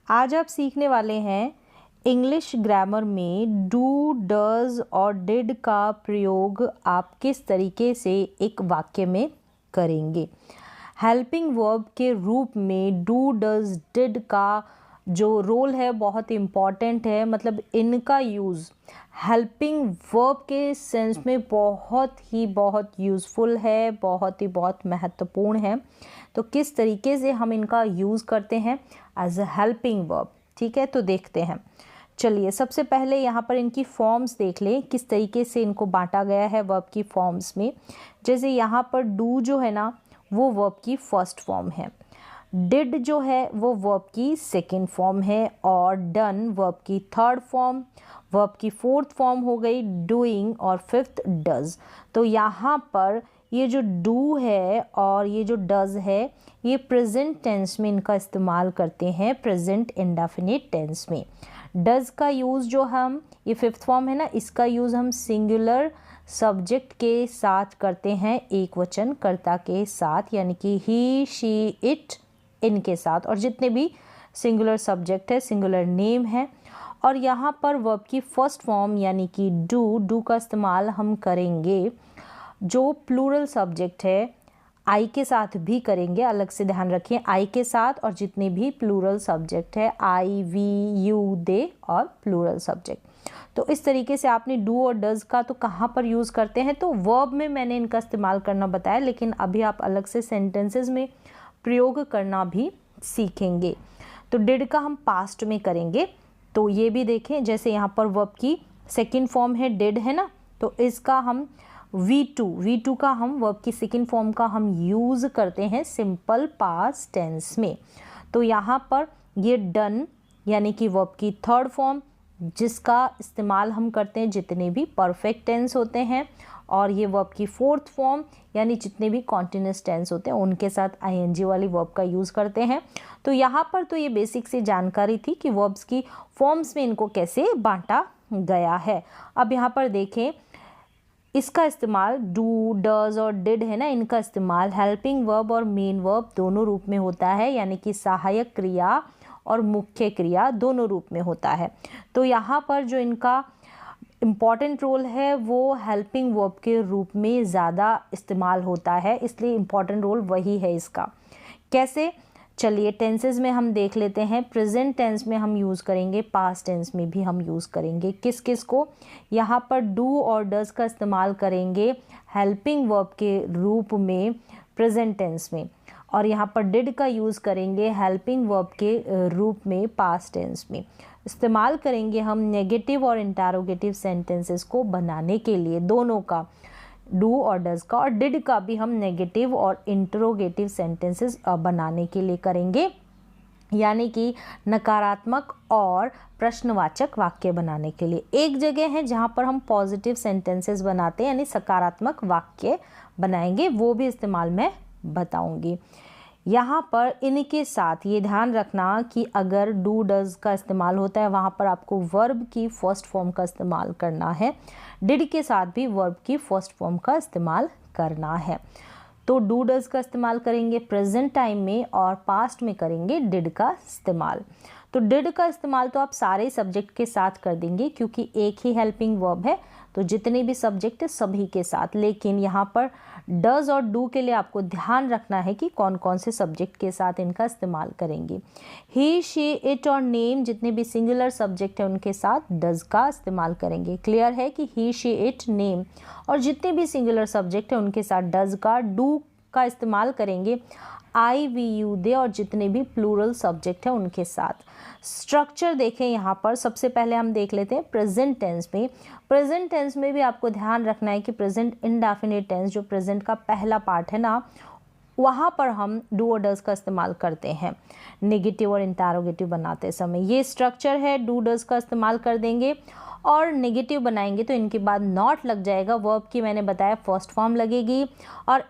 आज आप सीखने वाले हैं इंग्लिश ग्रामर में डू, डज और डिड का प्रयोग आप किस तरीके से एक वाक्य में करेंगे। हेल्पिंग वर्ब के रूप में डू, डज, डिड का जो रोल है बहुत इम्पॉर्टेंट है। मतलब इनका यूज़ हेल्पिंग वर्ब के सेंस में बहुत यूज़फुल है, बहुत महत्वपूर्ण है। तो किस तरीके से हम इनका यूज़ करते हैं एज अ हेल्पिंग वर्ब, ठीक है, तो देखते हैं। चलिए सबसे पहले यहाँ पर इनकी फॉर्म्स देख लें, किस तरीके से इनको बांटा गया है वर्ब की फॉर्म्स में। जैसे यहाँ पर डू जो है ना वो वर्ब की फर्स्ट फॉर्म है, डिड जो है वो वर्ब की सेकेंड फॉर्म है, और डन वर्ब की थर्ड फॉर्म, वर्ब की फोर्थ फॉर्म हो गई डूइंग, और फिफ्थ डज। तो यहाँ पर ये जो डू है और ये जो डज है ये प्रेजेंट टेंस में इनका इस्तेमाल करते हैं, प्रेजेंट इंडेफिनिट टेंस में। डज का यूज़ जो हम, ये फिफ्थ फॉर्म है ना, इसका यूज़ हम सिंगुलर सब्जेक्ट के साथ करते हैं, एक वचन कर्ता के साथ, यानी कि ही, शी, इट, इनके साथ, और जितने भी सिंगुलर सब्जेक्ट है, सिंगुलर नेम है। और यहाँ पर वर्ब की फर्स्ट फॉर्म यानी कि डू का इस्तेमाल हम करेंगे जो प्लूरल सब्जेक्ट है आई के साथ भी करेंगे, अलग से ध्यान रखिए, आई के साथ और जितने भी प्लूरल सब्जेक्ट है, आई, वी, यू, दे और प्लूरल सब्जेक्ट। तो इस तरीके से आपने डू और डज का तो कहाँ पर यूज़ करते हैं, तो वर्ब में मैंने इनका इस्तेमाल करना बताया, लेकिन अभी आप अलग से सेंटेंसेस में प्रयोग करना भी सीखेंगे। तो डिड का हम पास्ट में करेंगे, तो ये भी देखें, जैसे यहाँ पर वर्ब की सेकेंड फॉर्म है डिड है ना, तो इसका हम V2 का हम वर्ब की सेकेंड फॉर्म का हम यूज़ करते हैं सिंपल पास्ट टेंस में। तो यहाँ पर ये डन यानी कि वर्ब की थर्ड फॉर्म जिसका इस्तेमाल हम करते हैं जितने भी परफेक्ट टेंस होते हैं, और ये वर्ब की फोर्थ फॉर्म यानी जितने भी कॉन्टिन्यूअस टेंस होते हैं उनके साथ ING वाली वर्ब का यूज़ करते हैं। तो यहाँ पर तो ये बेसिक सी जानकारी थी कि वर्ब्स की फॉर्म्स में इनको कैसे बांटा गया है। अब यहाँ पर देखें, इसका इस्तेमाल डू, डज और डिड है ना, इनका इस्तेमाल हेल्पिंग वर्ब और मेन वर्ब दोनों रूप में होता है, यानी कि सहायक क्रिया और मुख्य क्रिया दोनों रूप में होता है। तो यहाँ पर जो इनका इम्पॉर्टेंट रोल है वो हेल्पिंग वर्ब के रूप में ज़्यादा इस्तेमाल होता है, इसलिए इम्पॉर्टेंट रोल वही है इसका। कैसे, चलिए टेंसेस में हम देख लेते हैं। प्रेजेंट टेंस में हम यूज़ करेंगे, पास्ट टेंस में भी हम यूज़ करेंगे। किस किस को, यहाँ पर डू और डज का इस्तेमाल करेंगे हेल्पिंग वर्ब के रूप में प्रेजेंट टेंस में, और यहाँ पर डिड का यूज़ करेंगे हेल्पिंग वर्ब के रूप में पास्ट टेंस में। इस्तेमाल करेंगे हम नेगेटिव और इंटरोगेटिव सेंटेंसेस को बनाने के लिए, दोनों का, डू और डज का, और डिड का भी हम नेगेटिव और इंटरोगेटिव सेंटेंसेस बनाने के लिए करेंगे, यानी कि नकारात्मक और प्रश्नवाचक वाक्य बनाने के लिए। एक जगह है जहाँ पर हम पॉजिटिव सेंटेंसेस बनाते हैं, यानी सकारात्मक वाक्य बनाएंगे, वो भी इस्तेमाल मैं बताऊंगी। यहाँ पर इनके साथ ये ध्यान रखना कि अगर डू डज का इस्तेमाल होता है वहाँ पर आपको वर्ब की फर्स्ट फॉर्म का इस्तेमाल करना है, डिड के साथ भी वर्ब की फर्स्ट फॉर्म का इस्तेमाल करना है। तो डू डज का इस्तेमाल करेंगे प्रेजेंट टाइम में और पास्ट में करेंगे डिड का इस्तेमाल। तो डिड का इस्तेमाल तो आप सारे सब्जेक्ट के साथ कर देंगे क्योंकि एक ही हेल्पिंग वर्ब है, तो जितने भी सब्जेक्ट है सभी के साथ। लेकिन यहाँ पर डज और डू के लिए आपको ध्यान रखना है कि कौन कौन से सब्जेक्ट के साथ इनका इस्तेमाल करेंगे। ही, शी, इट और नेम जितने भी सिंगुलर सब्जेक्ट है उनके साथ डज का इस्तेमाल करेंगे। क्लियर है कि ही, शी, इट, नेम और जितने भी सिंगुलर सब्जेक्ट है उनके साथ डज का, डू का इस्तेमाल करेंगे आई, वी, यू, दे और जितने भी प्लूरल सब्जेक्ट है उनके साथ। स्ट्रक्चर देखें, यहाँ पर सबसे पहले हम देख लेते हैं प्रेजेंट टेंस में। प्रेजेंट टेंस में भी आपको ध्यान रखना है कि प्रेजेंट इंडेफिनिट टेंस जो प्रेजेंट का पहला पार्ट है ना, वहाँ पर हम डू और डज का इस्तेमाल करते हैं नेगेटिव और इंटरोगेटिव बनाते समय। ये स्ट्रक्चर है, डू डज का इस्तेमाल कर देंगे, और नेगेटिव बनाएंगे तो इनके बाद नॉट लग जाएगा, वर्ब की मैंने बताया फर्स्ट फॉर्म लगेगी, और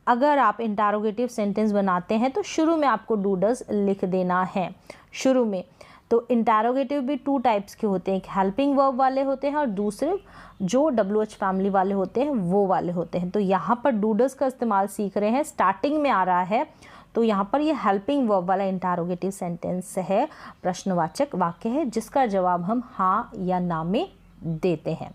अगर आप इंटरोगेटिव सेंटेंस बनाते हैं तो शुरू में आपको डू डज लिख देना है शुरू में। तो इंटरोगेटिव भी टू टाइप्स के होते हैं, एक हेल्पिंग वर्ब वाले होते हैं और दूसरे जो WH फैमिली वाले होते हैं वो वाले होते हैं। तो यहाँ पर डू डज का इस्तेमाल सीख रहे हैं, स्टार्टिंग में आ रहा है तो यहाँ पर ये हेल्पिंग वर्ब वाला इंटरोगेटिव सेंटेंस है, प्रश्नवाचक वाक्य है, जिसका जवाब हम हाँ या ना में देते हैं।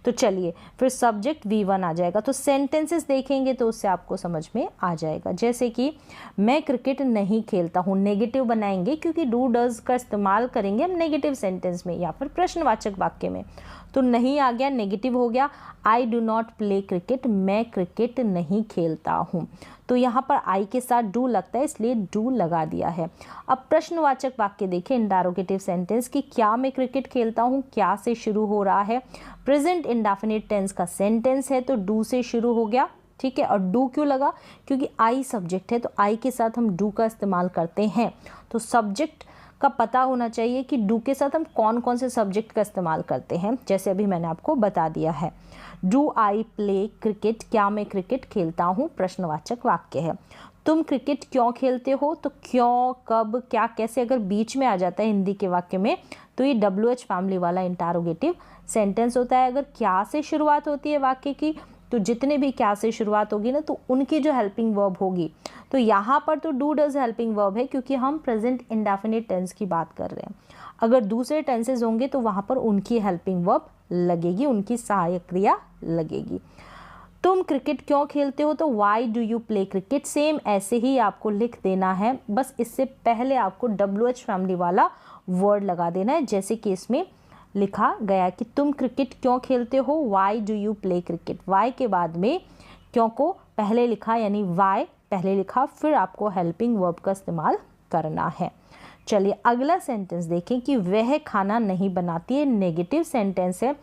तो चलिए फिर सब्जेक्ट V1 आ जाएगा, तो सेंटेंसेस देखेंगे तो उससे आपको समझ में आ जाएगा। जैसे कि मैं क्रिकेट नहीं खेलता हूँ, नेगेटिव बनाएंगे क्योंकि डू डज का इस्तेमाल करेंगे हम नेगेटिव सेंटेंस में या फिर प्रश्नवाचक वाक्य में। तो नहीं आ गया, नेगेटिव हो गया। I do not play cricket, मैं क्रिकेट नहीं खेलता हूँ। तो यहाँ पर आई के साथ डू लगता है, इसलिए डू लगा दिया है। अब प्रश्नवाचक वाक्य देखें, इंटरोगेटिव सेंटेंस की क्या मैं क्रिकेट खेलता हूँ, क्या से शुरू हो रहा है, प्रेजेंट इंडेफिनिट टेंस का सेंटेंस है तो डू से शुरू हो गया, ठीक है। और डू क्यों लगा, क्योंकि आई सब्जेक्ट है, तो आई के साथ हम डू का इस्तेमाल करते हैं। तो सब्जेक्ट का पता होना चाहिए कि डू के साथ हम कौन कौन से सब्जेक्ट का इस्तेमाल करते हैं, जैसे अभी मैंने आपको बता दिया है। डू आई प्ले क्रिकेट, क्या मैं क्रिकेट खेलता हूँ, प्रश्नवाचक वाक्य है। तुम क्रिकेट क्यों खेलते हो, तो क्यों, कब, क्या, कैसे अगर बीच में आ जाता है हिंदी के वाक्य में तो ये WH फैमिली वाला इंटरोगेटिव सेंटेंस होता है। अगर क्या से शुरुआत होती है वाक्य की, तो जितने भी क्या से शुरुआत होगी ना, तो उनकी जो हेल्पिंग वर्ब होगी, तो यहाँ पर तो डू डज हेल्पिंग वर्ब है क्योंकि हम प्रेजेंट इंडेफिनिट टेंस की बात कर रहे हैं। अगर दूसरे टेंसेज होंगे तो वहाँ पर उनकी हेल्पिंग वर्ब लगेगी, उनकी सहायक क्रिया लगेगी। तुम क्रिकेट क्यों खेलते हो, तो Y do you play cricket, same ऐसे ही आपको लिख देना है, बस इससे पहले आपको WH फैमिली वाला वर्ड लगा देना है, जैसे कि इसमें लिखा गया कि तुम क्रिकेट क्यों खेलते हो, why do you play cricket. Why के बाद में क्यों को पहले लिखा, यानी वाई पहले लिखा, फिर आपको हेल्पिंग वर्ब का इस्तेमाल करना है। चलिए अगला सेंटेंस देखें कि वह खाना नहीं बनाती है, नेगेटिव सेंटेंस है,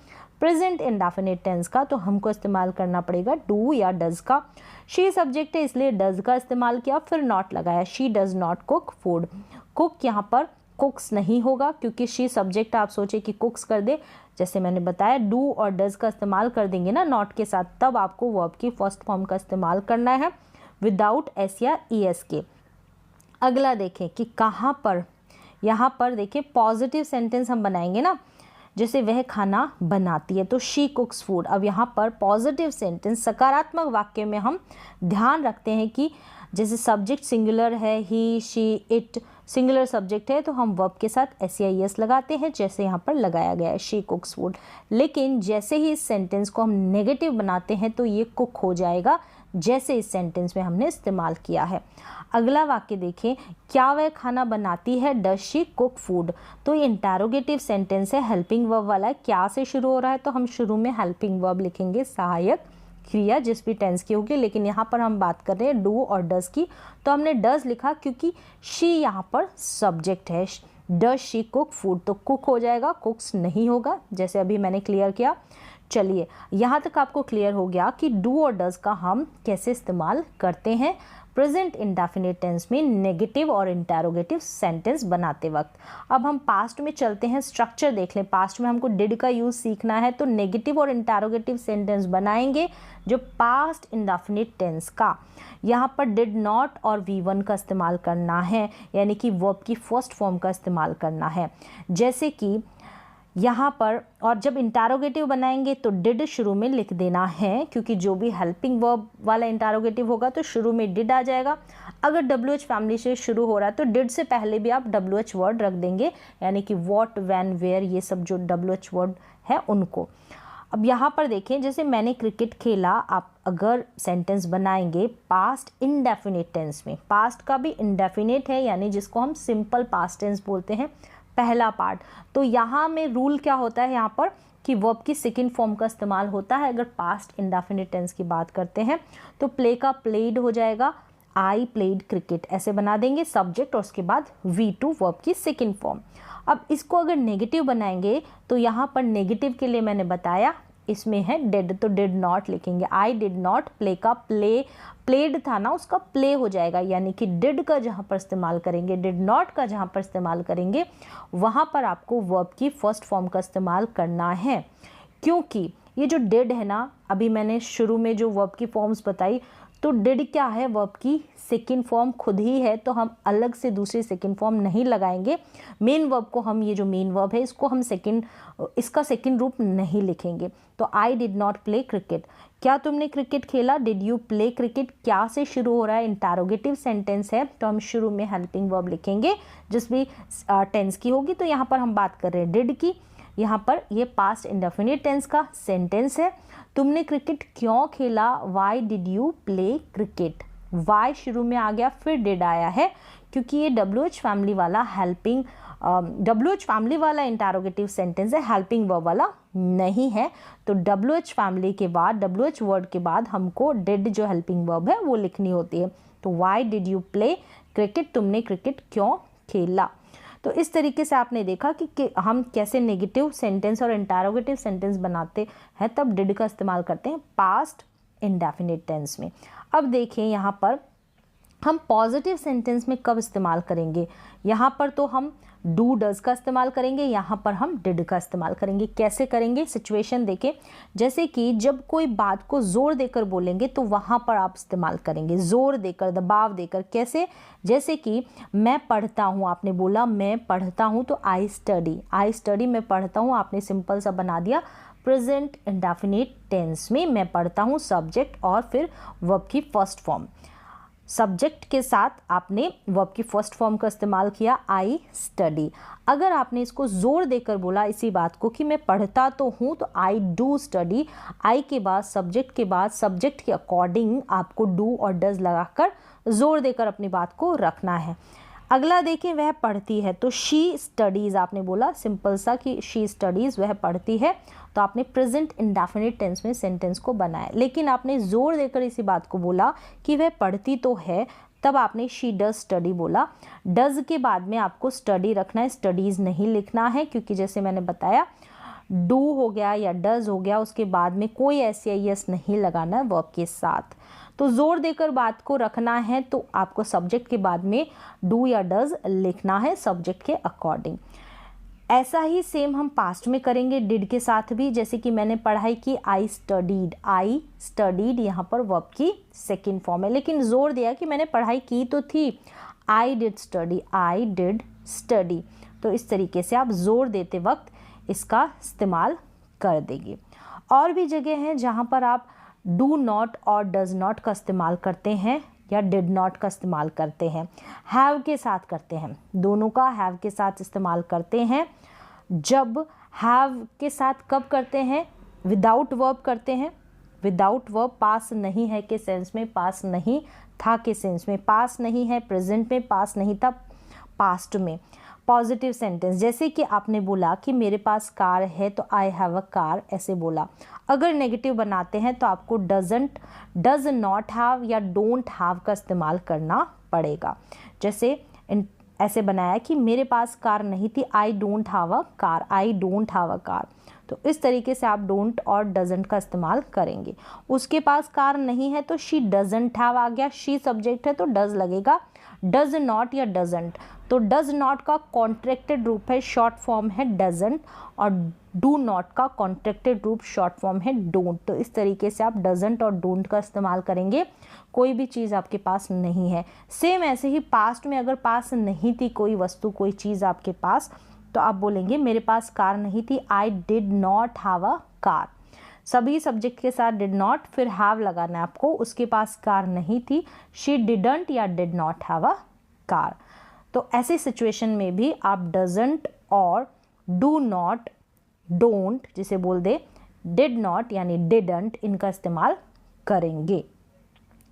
प्रेजेंट इंडेफिनिट टेंस का, तो हमको इस्तेमाल करना पड़ेगा डू या डज का। शी सब्जेक्ट है इसलिए डज का इस्तेमाल किया, फिर नॉट लगाया, she does not cook food. Cook यहाँ पर कुक्स नहीं होगा क्योंकि शी सब्जेक्ट, आप सोचे कि कुक्स कर दे, जैसे मैंने बताया डू और डज का इस्तेमाल कर देंगे ना नॉट के साथ, तब आपको वर्ब की फर्स्ट फॉर्म का इस्तेमाल करना है विदाउट एस या ES के। अगला देखें कि कहाँ पर, यहाँ पर देखिए पॉजिटिव सेंटेंस हम बनाएंगे ना, जैसे वह खाना बनाती है तो शी कुक्स फूड। अब यहाँ पर पॉजिटिव सेंटेंस सकारात्मक वाक्य में हम ध्यान रखते हैं कि जैसे सब्जेक्ट सिंगुलर है, ही, शी, इट सिंगुलर सब्जेक्ट है, तो हम वर्ब के साथ SEIS लगाते हैं, जैसे यहाँ पर लगाया गया है शी कुक्स फूड। लेकिन जैसे ही इस सेंटेंस को हम नेगेटिव बनाते हैं तो ये कुक हो जाएगा, जैसे इस सेंटेंस में हमने इस्तेमाल किया है। अगला वाक्य देखें, क्या वह खाना बनाती है, डज शी कुक फूड। तो ये इंटरोगेटिव सेंटेंस है, हेल्पिंग वर्ब वाला है, क्या से शुरू हो रहा है तो हम शुरू में हेल्पिंग वर्ब लिखेंगे, सहायक क्रिया जिस भी टेंस की होगी। लेकिन यहाँ पर हम बात कर रहे हैं डू और डज की, तो हमने डज लिखा क्योंकि शी यहाँ पर सब्जेक्ट है। डज शी कुक फूड, तो कुक हो जाएगा, कुक्स नहीं होगा, जैसे अभी मैंने क्लियर किया। चलिए यहाँ तक आपको क्लियर हो गया कि डू और डज का हम कैसे इस्तेमाल करते हैं प्रेजेंट इंडेफिनिट टेंस में नेगेटिव और इंटरोगेटिव सेंटेंस बनाते वक्त। अब हम पास्ट में चलते हैं, स्ट्रक्चर देख लें। पास्ट में हमको डिड का यूज़ सीखना है, तो नेगेटिव और इंटरोगेटिव सेंटेंस बनाएंगे जो पास्ट इंडेफिनिट टेंस का। यहाँ पर डिड नॉट और V1 का इस्तेमाल करना है, यानी कि वर्ब की फर्स्ट फॉर्म का इस्तेमाल करना है, जैसे कि यहाँ पर। और जब इंटरोगेटिव बनाएंगे तो डिड शुरू में लिख देना है, क्योंकि जो भी हेल्पिंग वर्ब वाला इंटरोगेटिव होगा तो शुरू में डिड आ जाएगा। अगर WH फैमिली से शुरू हो रहा है तो डिड से पहले भी आप WH वर्ड रख देंगे, यानी कि व्हाट, व्हेन, वेयर, ये सब जो WH वर्ड है उनको। अब यहाँ पर देखें, जैसे मैंने क्रिकेट खेला, आप अगर सेंटेंस बनाएंगे पास्ट इंडेफिनिट टेंस में, पास्ट का भी इंडेफिनिट है, यानी जिसको हम सिंपल पास्ट टेंस बोलते हैं, पहला पार्ट। तो यहाँ में रूल क्या होता है यहाँ पर कि वर्ब की सेकंड फॉर्म का इस्तेमाल होता है। अगर पास्ट इंडेफिनिट टेंस की बात करते हैं तो प्ले का प्लेड हो जाएगा, आई प्लेड क्रिकेट, ऐसे बना देंगे सब्जेक्ट और उसके बाद V2 वर्ब की सेकंड फॉर्म। अब इसको अगर नेगेटिव बनाएंगे तो यहाँ पर नेगेटिव के लिए मैंने बताया इसमें है डिड, तो डिड नॉट लिखेंगे। आई डिड नॉट, प्ले का प्ले, प्लेड था ना उसका प्ले हो जाएगा, यानी कि डिड का जहाँ पर इस्तेमाल करेंगे, डिड नॉट का जहाँ पर इस्तेमाल करेंगे वहाँ पर आपको वर्ब की फर्स्ट फॉर्म का इस्तेमाल करना है। क्योंकि ये जो डिड है ना, अभी मैंने शुरू में जो वर्ब की फॉर्म्स बताई, तो तो डिड क्या है, वर्ब की सेकंड फॉर्म खुद ही है, तो हम अलग से दूसरी सेकंड फॉर्म नहीं लगाएंगे। मेन वर्ब को हम, ये जो मेन वर्ब है इसको हम इसका सेकंड रूप नहीं लिखेंगे। तो I did not play cricket, क्या तुमने क्रिकेट खेला, डिड यू प्ले क्रिकेट, क्या से शुरू हो रहा है, इंटरोगेटिव सेंटेंस है, तो हम शुरू में हेल्पिंग वर्ब लिखेंगे जिस भी टेंस की होगी। तो यहाँ पर हम बात कर रहे हैं डिड की, यहाँ पर ये पास्ट इंडेफिनिट टेंस का सेंटेंस है। तुमने क्रिकेट क्यों खेला, why did you play cricket, why शुरू में आ गया, फिर डिड आया है, क्योंकि ये WH फैमिली वाला WH फैमिली वाला इंटरोगेटिव सेंटेंस है, हेल्पिंग वर्ब वाला नहीं है। तो WH फैमिली के बाद, WH वर्ड के बाद हमको डिड जो हेल्पिंग वर्ब है वो लिखनी होती है। तो Y did you play cricket, तुमने क्रिकेट क्यों खेला। तो इस तरीके से आपने देखा कि हम कैसे नेगेटिव सेंटेंस और इंटरोगेटिव सेंटेंस बनाते हैं, तब डिड का इस्तेमाल करते हैं पास्ट इंडेफिनिट टेंस में। अब देखिए यहाँ पर हम पॉजिटिव सेंटेंस में कब इस्तेमाल करेंगे, यहाँ पर तो हम डू डज का इस्तेमाल करेंगे, यहाँ पर हम डिड का इस्तेमाल करेंगे। कैसे करेंगे, सिचुएशन देखें, जैसे कि जब कोई बात को जोर देकर बोलेंगे तो वहाँ पर आप इस्तेमाल करेंगे, जोर देकर, दबाव देकर। कैसे, जैसे कि मैं पढ़ता हूँ, आपने बोला मैं पढ़ता हूँ, तो आई स्टडी, आई स्टडी मैं पढ़ता हूँ, आपने सिंपल सा बना दिया प्रेजेंट इंडेफिनिट टेंस में, मैं पढ़ता हूँ सब्जेक्ट और फिर वर्ब की फर्स्ट फॉर्म, सब्जेक्ट के साथ आपने वर्ब की फर्स्ट फॉर्म का इस्तेमाल किया, आई स्टडी। अगर आपने इसको जोर देकर बोला इसी बात को कि मैं पढ़ता तो हूँ, तो आई डू स्टडी, आई के बाद सब्जेक्ट के बाद सब्जेक्ट के अकॉर्डिंग आपको डू और डज लगाकर जोर देकर अपनी बात को रखना है। अगला देखें, वह पढ़ती है, तो शी स्टडीज़ आपने बोला सिंपल सा कि शी स्टडीज़, वह पढ़ती है, तो आपने प्रेजेंट इंडेफिनिट टेंस में सेंटेंस को बनाया। लेकिन आपने जोर देकर इसी बात को बोला कि वह पढ़ती तो है, तब आपने शी डज स्टडी बोला। डज के बाद में आपको स्टडी रखना है, स्टडीज़ नहीं लिखना है, क्योंकि जैसे मैंने बताया डू हो गया या डज हो गया, उसके बाद में कोई SEIS नहीं लगाना है वर्ब के साथ। तो जोर देकर बात को रखना है तो आपको सब्जेक्ट के बाद में डू या डज लिखना है सब्जेक्ट के अकॉर्डिंग। ऐसा ही सेम हम पास्ट में करेंगे डिड के साथ भी, जैसे कि मैंने पढ़ाई की, आई स्टडीड, यहाँ पर वर्ब की सेकंड फॉर्म है, लेकिन जोर दिया कि मैंने पढ़ाई की तो थी, आई डिड स्टडी। तो इस तरीके से आप जोर देते वक्त इसका इस्तेमाल कर देंगे। और भी जगह हैं जहाँ पर आप डू नॉट और डज नॉट का इस्तेमाल करते हैं या डिड नॉट का इस्तेमाल करते हैं, हैव के साथ करते हैं, दोनों का हैव के साथ इस्तेमाल करते हैं। जब हैव के साथ कब करते हैं, विदाउट वर्ब करते हैं, विदाउट वर्ब, पास नहीं है के सेंस में, पास नहीं था के सेंस में, पास नहीं है प्रेजेंट में, पास नहीं था पास्ट में। पॉजिटिव सेंटेंस, जैसे कि आपने बोला कि मेरे पास कार है, तो आई हैव अ कार, ऐसे बोला। अगर नेगेटिव बनाते हैं तो आपको डज नॉट हैव या डोंट हैव का इस्तेमाल करना पड़ेगा। जैसे ऐसे बनाया कि मेरे पास कार नहीं थी, I don't have a car, तो इस तरीके से आप डोंट और डजंट का इस्तेमाल करेंगे। उसके पास कार नहीं है तो शी डजंट हैव आ गया, शी सब्जेक्ट है तो डज लगेगा। डज नॉट या डजंट, तो डज नॉट का कॉन्ट्रैक्टेड रूप है, शॉर्ट फॉर्म है डजंट, और डू नॉट का कॉन्ट्रैक्टेड रूप शॉर्ट फॉर्म है डोंट। तो इस तरीके से आप डजंट और डोंट का इस्तेमाल करेंगे कोई भी चीज़ आपके पास नहीं है। सेम ऐसे ही पास्ट में अगर पास नहीं थी कोई वस्तु, कोई चीज़ आपके पास, तो आप बोलेंगे मेरे पास कार नहीं थी, I did not have a car. सभी सब्जेक्ट के साथ डिड नॉट, फिर हैव लगाना है आपको, उसके पास कार नहीं थी, शी डिडंट या did not have a car. तो ऐसे सिचुएशन में भी आप डजंट और डू नॉट, डोंट जिसे बोल दे, डिड नॉट यानी डिडंट, इनका इस्तेमाल करेंगे।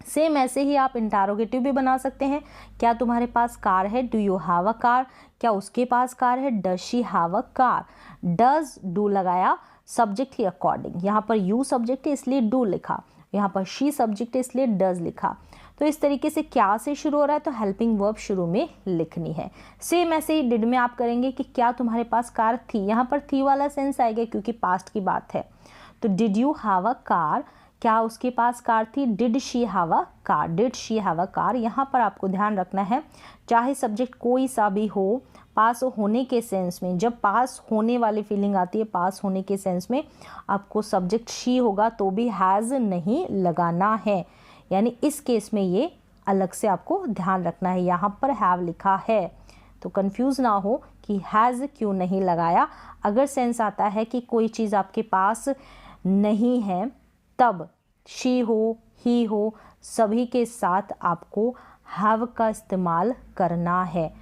सेम ऐसे ही आप इंटरोगेटिव भी बना सकते हैं। क्या तुम्हारे पास कार है, do you have a car, क्या उसके पास कार है, does she have a car. Does do लगाया सब्जेक्ट के अकॉर्डिंग, यहाँ पर यू सब्जेक्ट है इसलिए डू लिखा, यहाँ पर शी सब्जेक्ट है इसलिए डज लिखा। तो इस तरीके से क्या से शुरू हो रहा है तो हेल्पिंग वर्ब शुरू में लिखनी है। सेम ऐसे ही डिड में आप करेंगे कि क्या तुम्हारे पास कार थी, यहाँ पर थी वाला सेंस आएगा क्योंकि पास्ट की बात है। तो did you have a car, क्या उसके पास कार थी, did she have a car, did she have a car. यहाँ पर आपको ध्यान रखना है चाहे सब्जेक्ट कोई सा भी हो, पास होने के सेंस में, जब पास होने वाली फीलिंग आती है पास होने के सेंस में, आपको सब्जेक्ट शी होगा तो भी हैज़ नहीं लगाना है। यानी इस केस में ये अलग से आपको ध्यान रखना है। यहाँ पर हैव लिखा है तो कंफ्यूज ना हो कि हैज़ क्यों नहीं लगाया। अगर सेंस आता है कि कोई चीज़ आपके पास नहीं है तब शी हो, ही हो, सभी के साथ आपको हैव का इस्तेमाल करना है।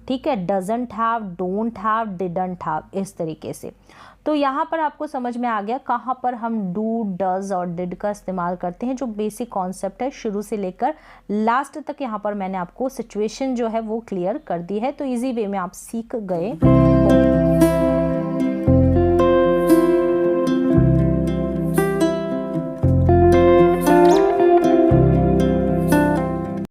ठीक है, doesn't have, don't have, didn't have, इस तरीके से। तो यहाँ पर आपको समझ में आ गया कहाँ पर हम डू, डज और डिड का इस्तेमाल करते हैं। जो बेसिक कॉन्सेप्ट है शुरू से लेकर लास्ट तक यहाँ पर मैंने आपको सिचुएशन जो है वो क्लियर कर दी है, तो इजी वे में आप सीख गए होंगे।